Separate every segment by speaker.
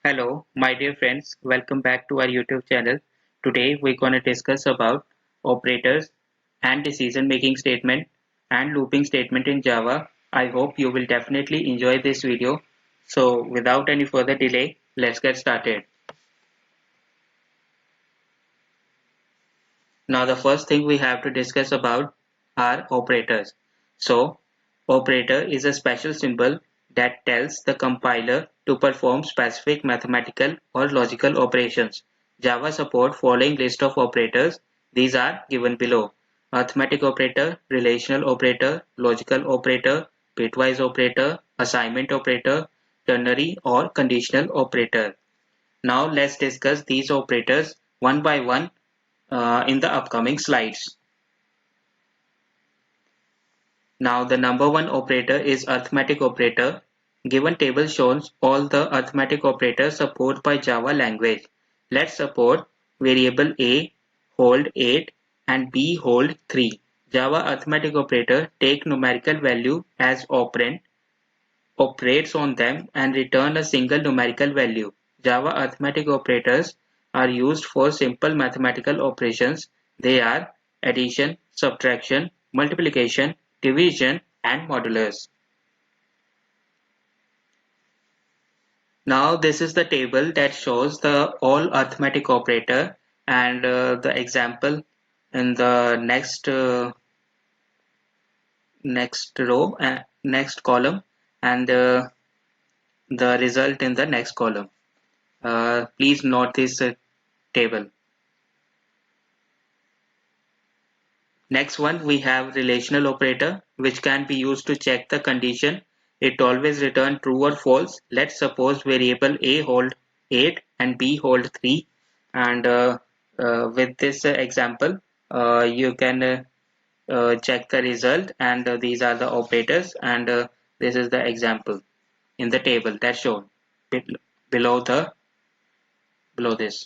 Speaker 1: Hello, my dear friends. Welcome back to our YouTube channel. Today we're going to discuss about operators and decision-making statement and looping statement in Java. I hope you will definitely enjoy this video. So without any further delay, let's get started. Now the first thing we have to discuss about are operators. So operator is a special symbol that tells the compiler to perform specific mathematical or logical operations. Java support following list of operators. These are given below: arithmetic operator, relational operator, logical operator, bitwise operator, assignment operator, ternary or conditional operator. Now let's discuss these operators one by one in the upcoming slides. Now the number one operator is arithmetic operator. Given table shows all the arithmetic operators supported by Java language. Let's support variable A hold 8 and B hold 3. Java arithmetic operator take numerical value as operand, operates on them and return a single numerical value. Java arithmetic operators are used for simple mathematical operations. They are addition, subtraction, multiplication, division, and modulus. Now this is the table that shows the all arithmetic operator and the example in the next row and next column and the result in the next column. Please note this table. Next one we have relational operator which can be used to check the condition. It always return true or false. Let's suppose variable A hold 8 and B hold 3 and with this example you can check the result and these are the operators and this is the example in the table that's shown below below this.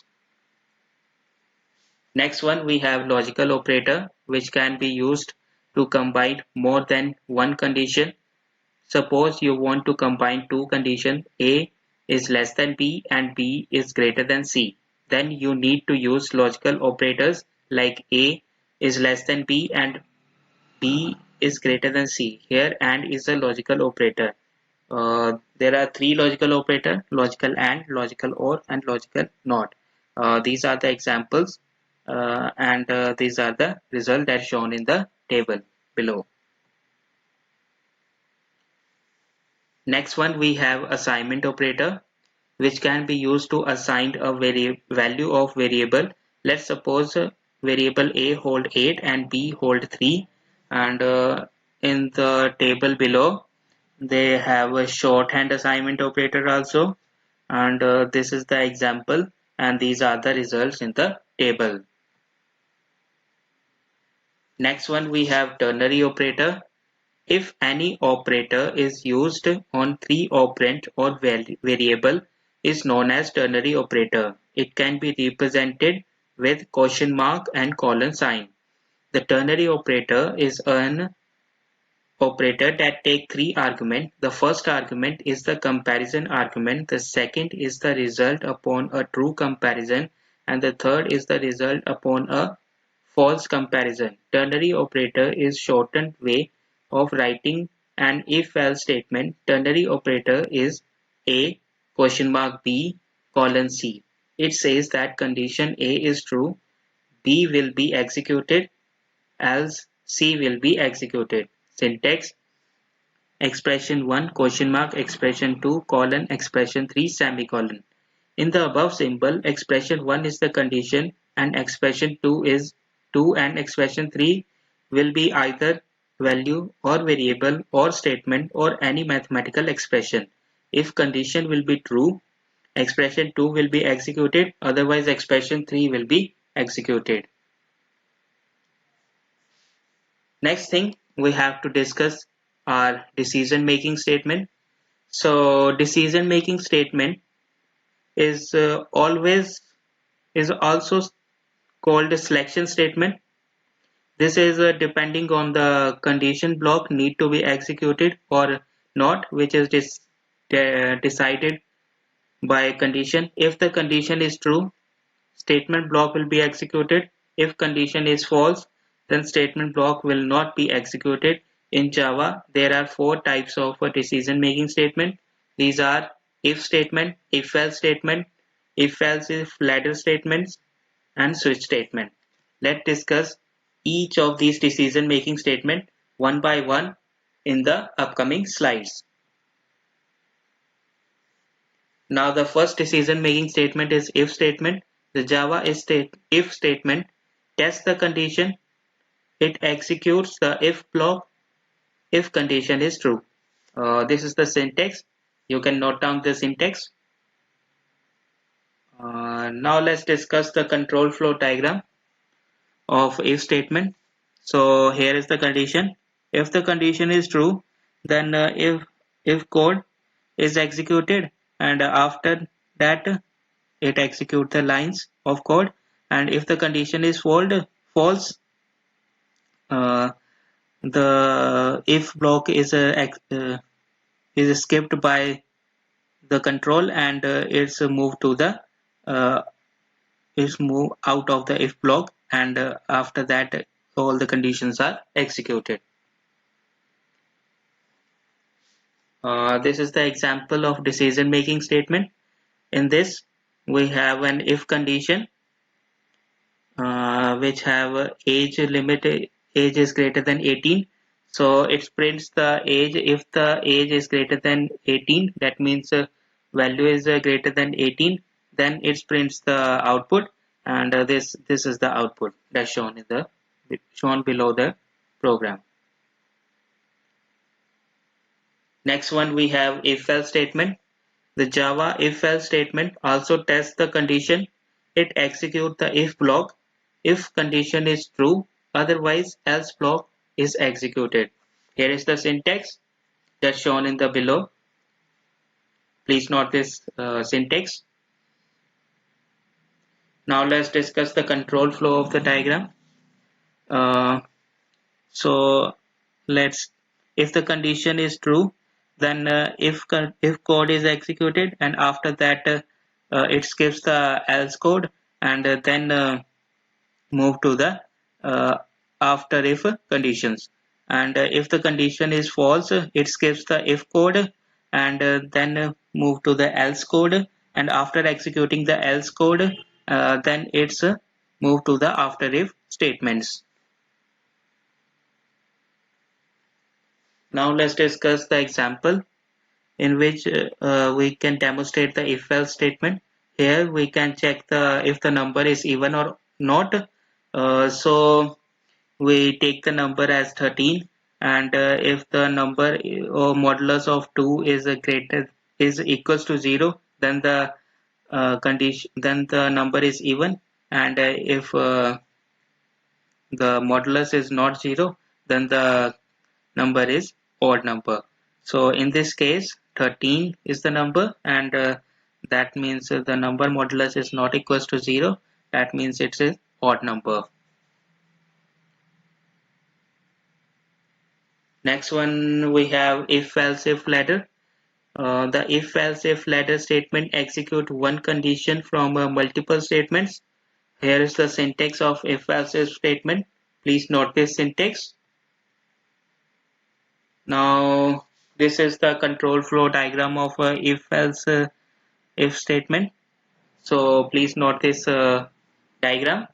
Speaker 1: Next one we have logical operator which can be used to combine more than one condition. Suppose you want to combine two conditions: A is less than B and B is greater than C. Then you need to use logical operators like A is less than B and B is greater than C. Here AND is a logical operator. There are three logical operators: logical AND, logical OR and logical NOT. These are the examples and these are the results that shown in the table below. Next one we have assignment operator which can be used to assign a value of variable. Let's suppose variable A hold 8 and B hold 3 and in the table below they have a shorthand assignment operator also and this is the example and these are the results in the table. Next one we have ternary operator. If any operator is used on three operand or variable is known as ternary operator. It can be represented with question mark and colon sign. The ternary operator is an operator that take three arguments. The first argument is the comparison argument, the second is the result upon a true comparison, and the third is the result upon a false comparison. Ternary operator is shortened way of writing an if-else statement. Ternary operator is A question mark B colon C. It says that condition A is true, B will be executed, else C will be executed. Syntax: expression 1 question mark, expression 2 colon, expression 3 semicolon. In the above symbol, expression 1 is the condition and expression 2 is 2 and expression 3 will be either value or variable or statement or any mathematical expression. If condition will be true, expression 2 will be executed, otherwise expression 3 will be executed. Next thing we have to discuss are decision making statement. So decision making statement is always is also called a selection statement. This is depending on the condition block need to be executed or not, which is decided by condition. If the condition is true, statement block will be executed. If condition is false, then statement block will not be executed. In Java, there are four types of a decision-making statement. These are if statement, if-else statement, if-else if ladder statements, and switch statement. Let's discuss each of these decision-making statement one by one in the upcoming slides. Now the first decision-making statement is if statement. The Java if statement tests the condition. It executes the if block if condition is true. This is the syntax. You can note down the syntax. Now let's discuss the control flow diagram of if statement. So here is the condition. If the condition is true, then if code is executed, and after that it executes the lines of code. And if the condition is false, uh, the if block is skipped by the control, and it's moved to the uh, is moved out of the if block, and after that all the conditions are executed. This is the example of decision making statement. In this we have an if condition which have age limit. Age is greater than 18, so it prints the age. If the age is greater than 18, that means value is greater than 18, then it prints the output, and this is the output that's shown below the program. Next one we have if else statement. The Java if else statement also tests the condition. It executes the if block if condition is true, otherwise else block is executed. Here is the syntax that's shown in the below. Please note this syntax. Now let's discuss the control flow of the diagram. Uh, so let's if the condition is true, then if code is executed, and after that it skips the else code, and then move to the uh, after if conditions. And if the condition is false, it skips the if code, and then move to the else code, and after executing the else code, then it's move to the after if statements. Now let's discuss the example in which we can demonstrate the if else statement. Here we can check the if the number is even or not. So we take the number as 13, and if the number or modulus of 2 is is equals to 0, then the condition then the number is even, and if the modulus is not 0, then the number is odd number. So in this case 13 is the number, and that means the number modulus is not equals to 0. That means it's an odd number. Next one we have if else if ladder. The if else if ladder statement execute one condition from multiple statements. Here is the syntax of if else if statement. Please note this syntax. Now this is the control flow diagram of if else if statement. So please note this diagram.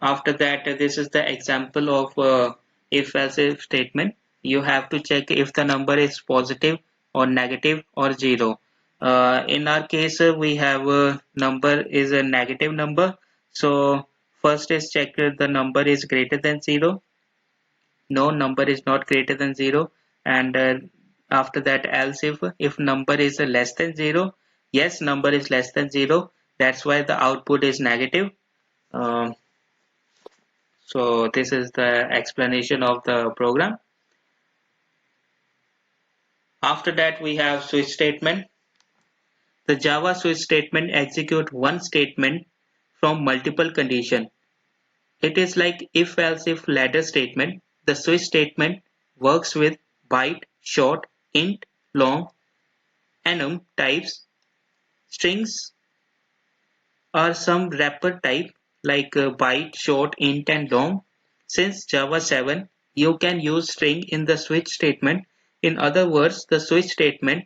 Speaker 1: After that, this is the example of if else if statement. You have to check if the number is positive or negative or 0. In our case, we have a number is a negative number. So first is check if the number is greater than 0. No, number is not greater than 0. And after that, else if number is less than 0. Yes, number is less than 0. That's why the output is negative. Um, so this is the explanation of the program. After that we have switch statement. The Java switch statement execute one statement from multiple condition. It is like if else if ladder statement. The switch statement works with byte, short, int, long, enum types. Strings are some wrapper type like byte, short, int and long. Since Java 7, you can use string in the switch statement. In other words, the switch statement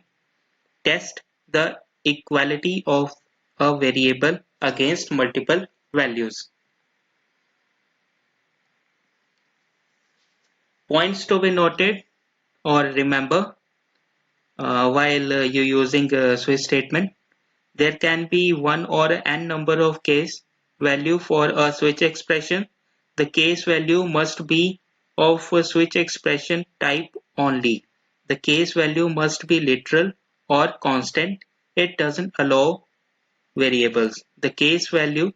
Speaker 1: tests the equality of a variable against multiple values. Points to be noted or remember while you're using a switch statement. There can be one or n number of case value for a switch expression. The case value must be of a switch expression type only. The case value must be literal or constant. It doesn't allow variables. The case value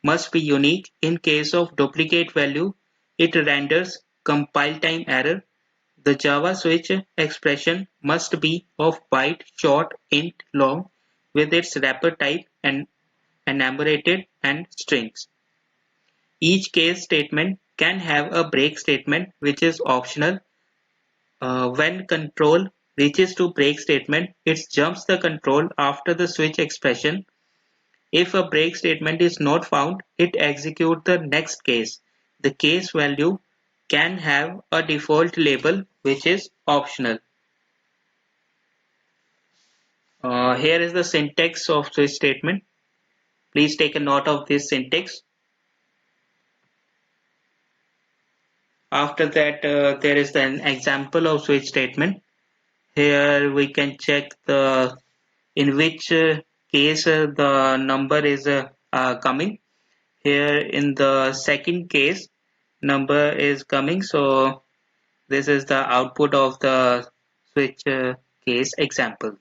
Speaker 1: must be unique. In case of duplicate value, it renders compile time error. The Java switch expression must be of byte, short, int, long with its wrapper type and enumerated and strings. Each case statement can have a break statement which is optional. When control reaches to break statement, it jumps the control after the switch expression. If a break statement is not found, it executes the next case. The case value can have a default label which is optional. Here is the syntax of switch statement. Please take a note of this syntax. After that, there is an example of switch statement. Here we can check the in which case the number is coming. Here in the second case, number is coming. So this is the output of the switch case example.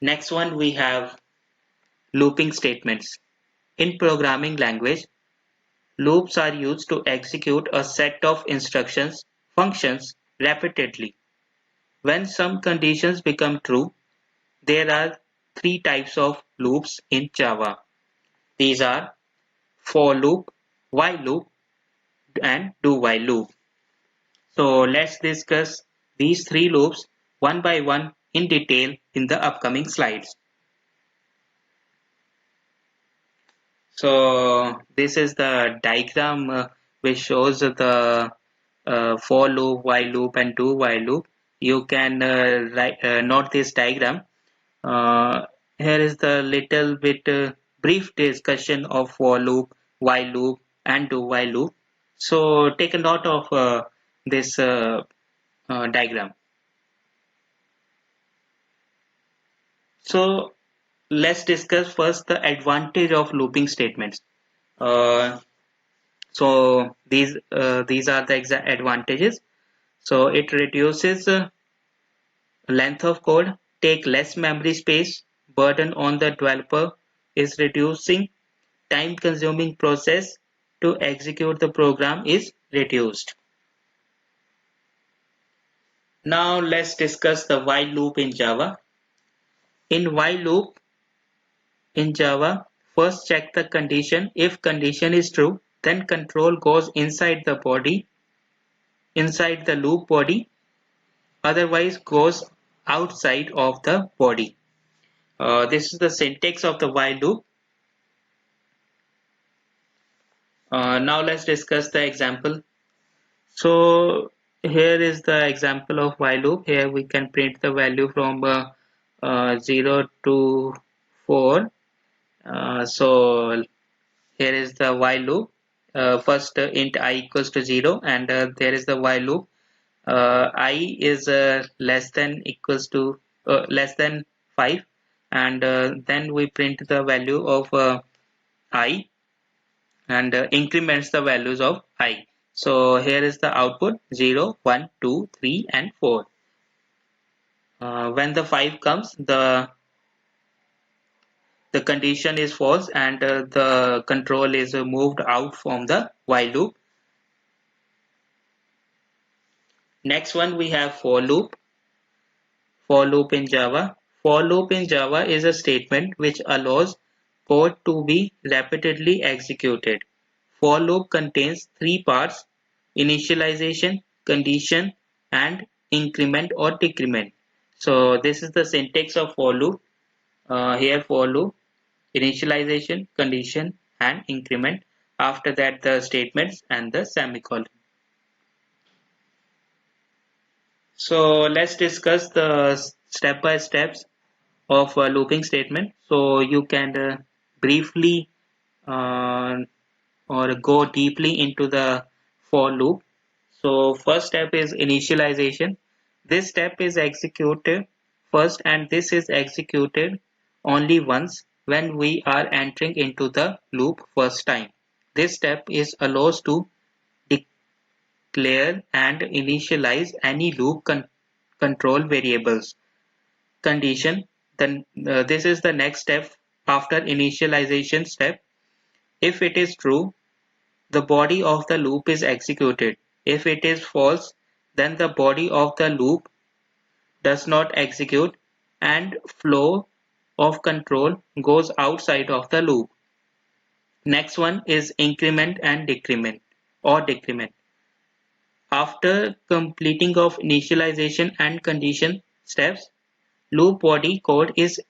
Speaker 1: Next one we have looping statements. In programming language, loops are used to execute a set of instructions, functions repeatedly. When some conditions become true, there are three types of loops in Java. These are for loop, while loop, and do while loop. So let's discuss these three loops one by one in detail in the upcoming slides. So this is the diagram which shows the for loop, while loop and do while loop. You can note this diagram. Uh, Here is the little bit brief discussion of for loop, while loop and do while loop. So take a note of this diagram. So let's discuss first the advantage of looping statements. Uh, so these are the exact advantages. So it reduces length of code, take less memory space, burden on the developer is reducing, time consuming process to execute the program is reduced. Now let's discuss the while loop in Java. In while loop in Java, first check the condition. If condition is true, then control goes inside the body, inside the loop body, otherwise goes outside of the body. This is the syntax of the while loop. Now let's discuss the example. So here is the example of while loop. Here we can print the value from 0 to 4. So here is the while loop. First int I equals to 0 and there is the while loop. I is less than equals to less than 5 and then we print the value of I and increments the values of I. So here is the output 0, 1, 2, 3 and 4. When the 5 comes, the condition is false and the control is moved out from the while loop. Next one we have for loop. For loop in Java. For loop in Java is a statement which allows code to be repeatedly executed. For loop contains three parts: initialization, condition, and increment or decrement. So this is the syntax of for loop. Here for loop, initialization, condition and increment. After that the statements and the semicolon. So let's discuss the step by steps of a looping statement. So you can briefly uh, or go deeply into the for loop. So first step is initialization. This step is executed first and this is executed only once when we are entering into the loop first time. This step is allows to declare and initialize any loop control variables. Condition. Then this is the next step after initialization step. If it is true, the body of the loop is executed. If it is false, then the body of the loop does not execute and flow of control goes outside of the loop. Next one is increment and decrement or decrement. After completing of initialization and condition steps, loop body code is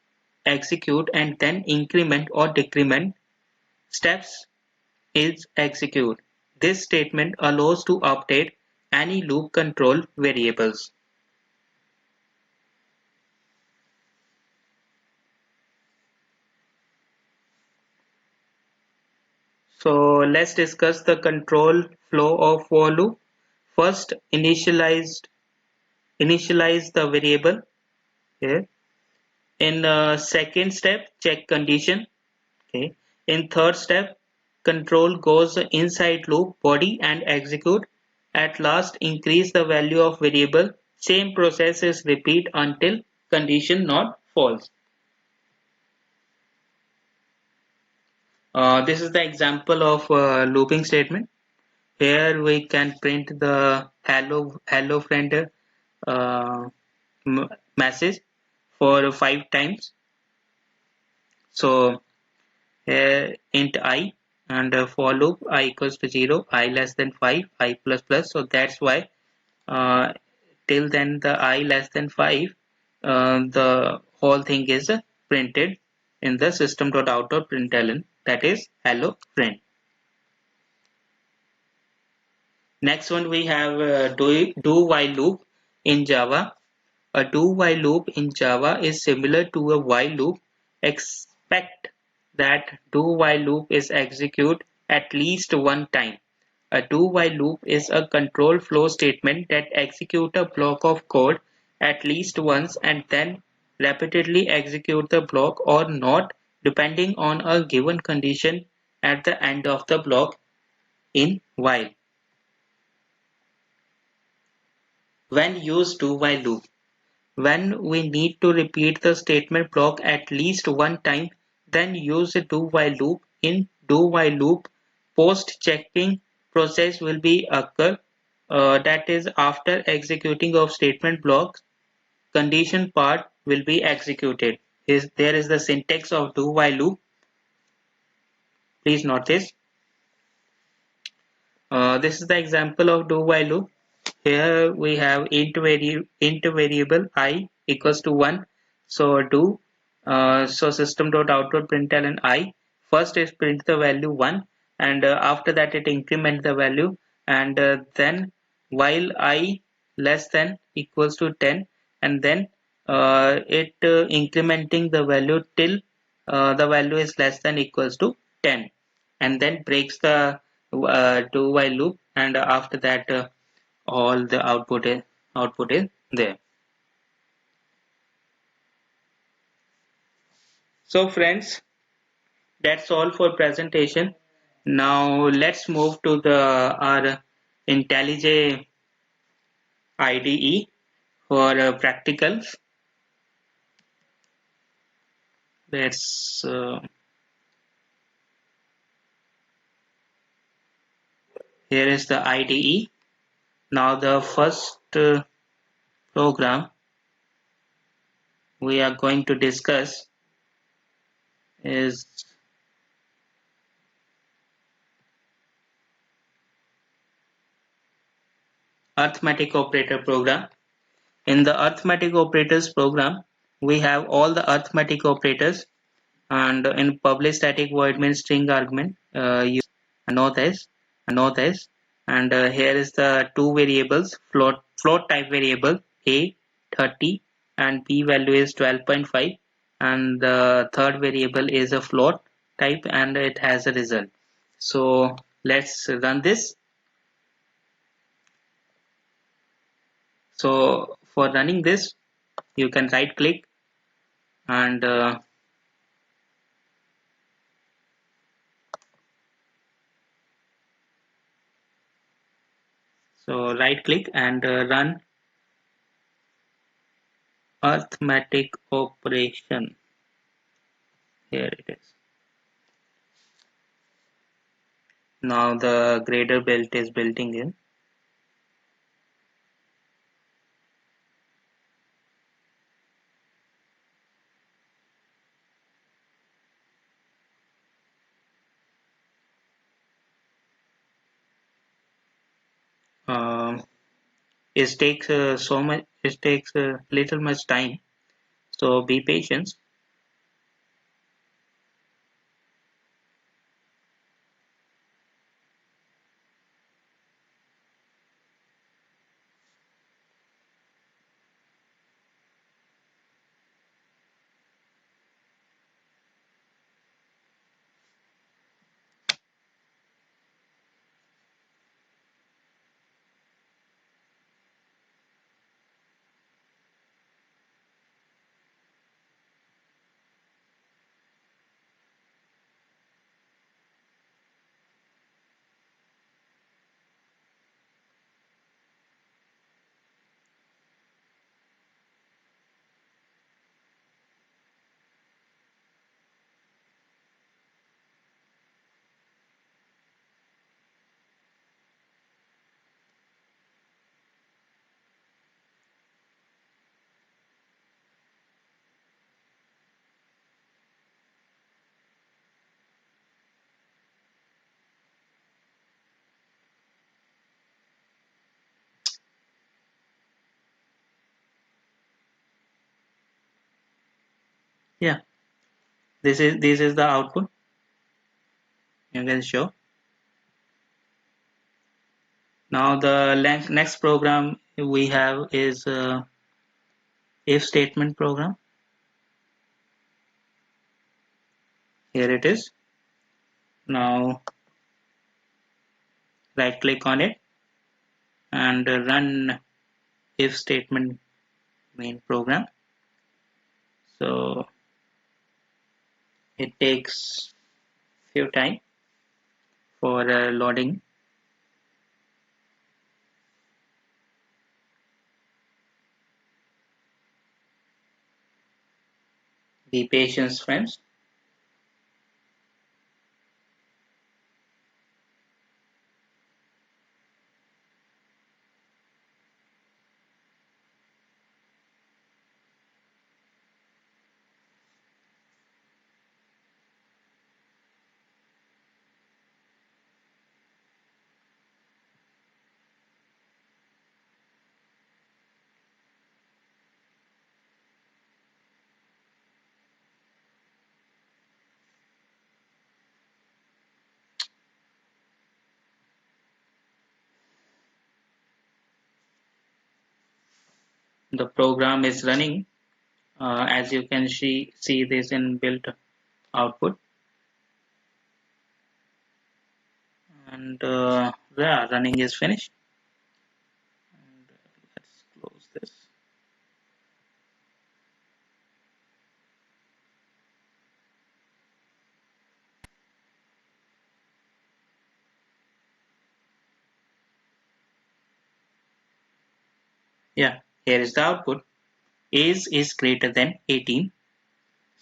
Speaker 1: execute and then increment or decrement steps is execute. This statement allows to update any loop control variables. So let's discuss the control flow of for loop. First, initialize the variable here. In second step, check condition. Okay. In third step, control goes inside loop body and execute. At last, increase the value of variable. Same process is repeat until condition not false. This is the example of looping statement. Here we can print the hello friend uh, message for 5 times. So here int I and for loop I equals to 0, I less than 5, I plus plus. So that's why uh, till then the I less than 5, the whole thing is printed in the system.out.println, that is hello friend. Next one we have do while loop in Java. A do while loop in Java is similar to a while loop. Expect that do while loop is execute at least one time. A do while loop is a control flow statement that execute a block of code at least once and then repeatedly execute the block or not depending on a given condition at the end of the block in while. When use do while loop. When we need to repeat the statement block at least one time, then use a do while loop. In do while loop, post checking process will be occur, that is after executing of statement blocks, condition part will be executed. There is the syntax of do while loop. Please note this. This is the example of do while loop. Here we have int variable I equals to 1. So do so system.out.println I. First is print the value 1 and after that it increment the value and then while I less than equals to 10 and then it incrementing the value till the value is less than equals to 10 and then breaks the do while loop and after that all the output is there. So friends, that's all for presentation. Now let's move to the our IntelliJ IDE for practicals. Let's here is the IDE. Now the first program we are going to discuss is arithmetic operator program. In the arithmetic operators program, we have all the arithmetic operators, and in public static void main string argument, you know this, and here is the two variables, float type variable a 30 and b value is 12.5, and the third variable is a float type and it has a result. So let's run this. So for running this, you can right click and run arithmetic operation. Here it is. Now the grader build is building in. Um, it takes so much. It takes little much time. So be patient. Yeah, this is the output. You can show. Now the next program we have is if statement program. Here it is. Now right click on it and run if statement main program. So it takes few time for loading. Be patient, friends. The program is running. As you can see this in built output, and yeah, running is finished. And, let's close this. Yeah, here is the output. Age is greater than 18.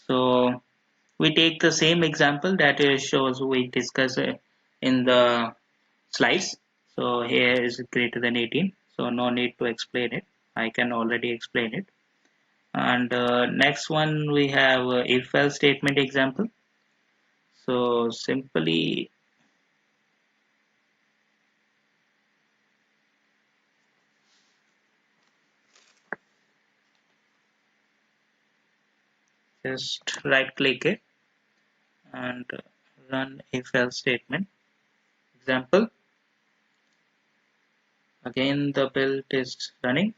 Speaker 1: So we take the same example that shows we discussed in the slides. So here is greater than 18. So no need to explain it. I can already explain it. And next one we have if else statement example. So simply just right click it and run if else statement. Example, again the build is running,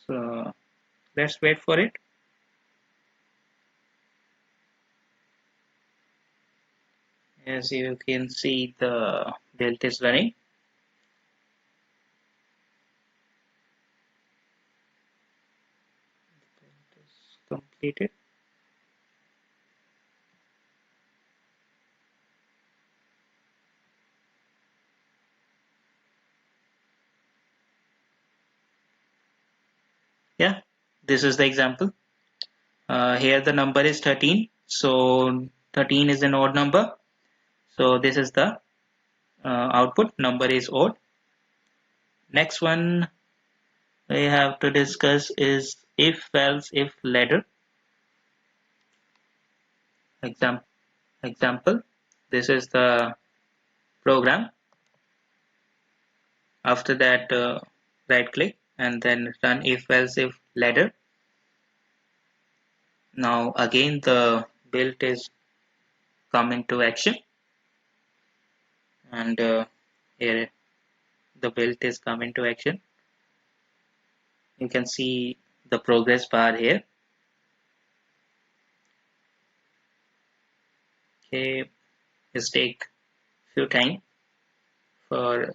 Speaker 1: so let's wait for it. As you can see, the build is running. Build is completed. Yeah, this is the example. Here the number is 13, so 13 is an odd number, so this is the output, number is odd. Next one we have to discuss is if else if ladder. Example, this is the program. After that, right click and then run if else if ladder. Now again the build is come into action, and here the build is come into action. You can see the progress bar here. Okay, just take few time for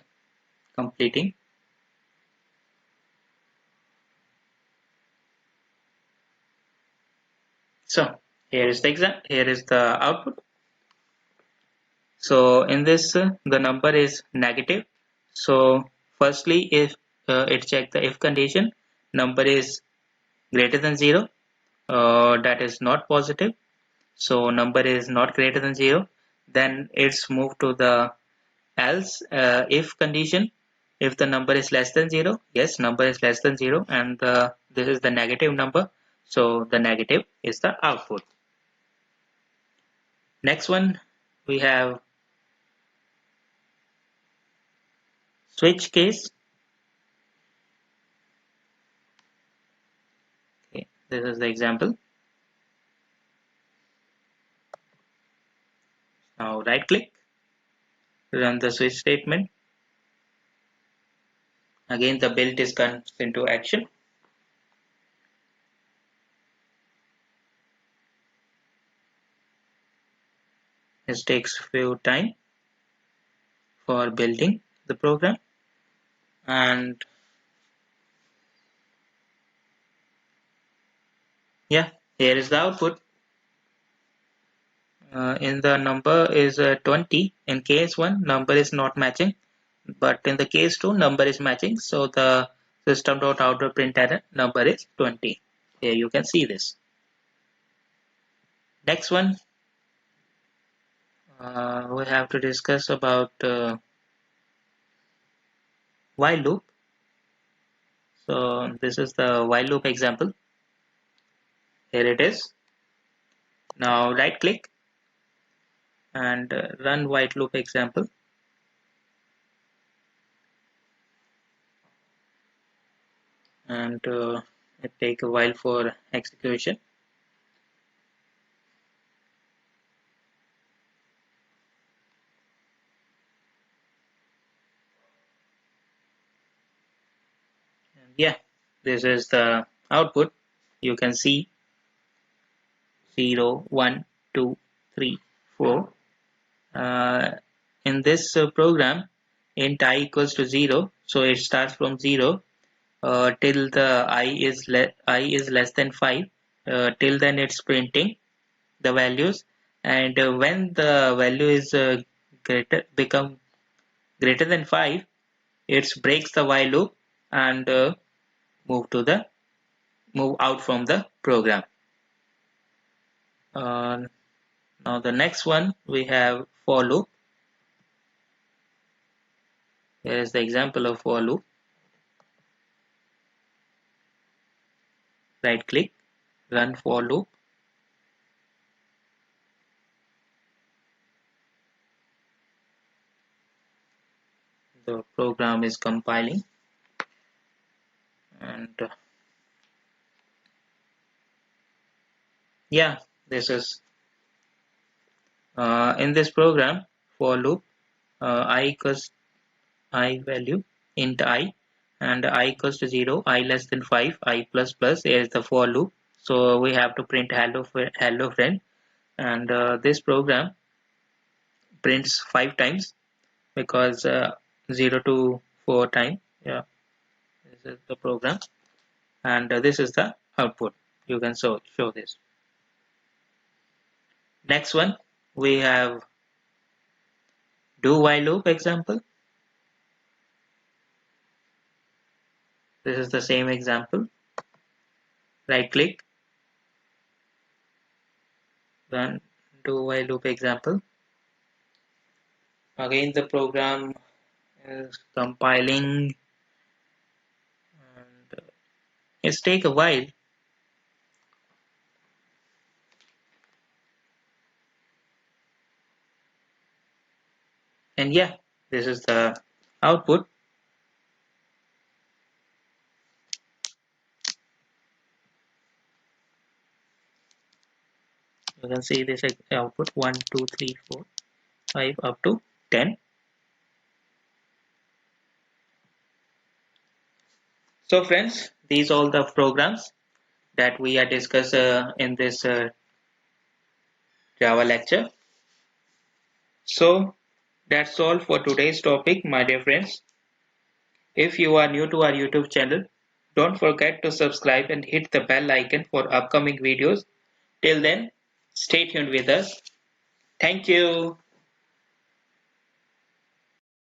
Speaker 1: completing. So here is the exam. Here is the output. So in this, the number is negative. So firstly, if it check the if condition, number is greater than 0, that is not positive. So number is not greater than 0. Then it's moved to the else if condition. If the number is less than 0, yes, number is less than 0, and this is the negative number. So the negative is the output. Next one, we have switch case. Okay, this is the example. Now right click, run the switch statement. Again the build is comes into action. This takes few time for building the program, and yeah, here is the output. In the number is 20. In case 1, number is not matching, but in the case 2, number is matching. So the system.out.println number is 20. Here you can see this. Next one, we have to discuss about while loop. So this is the while loop example. Here it is. Now right click and run while loop example. And it take a while for execution. And yeah, this is the output. You can see 0, 1, 2, 3, 4. In this program, int I equals to 0, so it starts from 0 till the I is less than 5. Till then it's printing the values, and when the value is become greater than 5, it breaks the while loop and move to the move out from the program. Now the next one we have for loop. Here is the example of for loop. Right click, run for loop. The program is compiling, and Yeah, this is in this program for loop I equals I value int I and I equals to 0, I less than 5, I plus plus is the for loop. So we have to print hello friend, and this program prints 5 times because 0 to 4 time. Yeah, this is the program, and this is the output. You can show this. Next one we have do while loop example. This is the same example. Right click, then do while loop example. Again the program is compiling, and it's take a while. And yeah, this is the output. You can see this output 1 2 3 4 5 up to 10. So friends, these all the programs that we are discuss in this Java lecture. So that's all for today's topic, my dear friends. If you are new to our YouTube channel, don't forget to subscribe and hit the bell icon for upcoming videos. Till then, stay tuned with us. Thank you.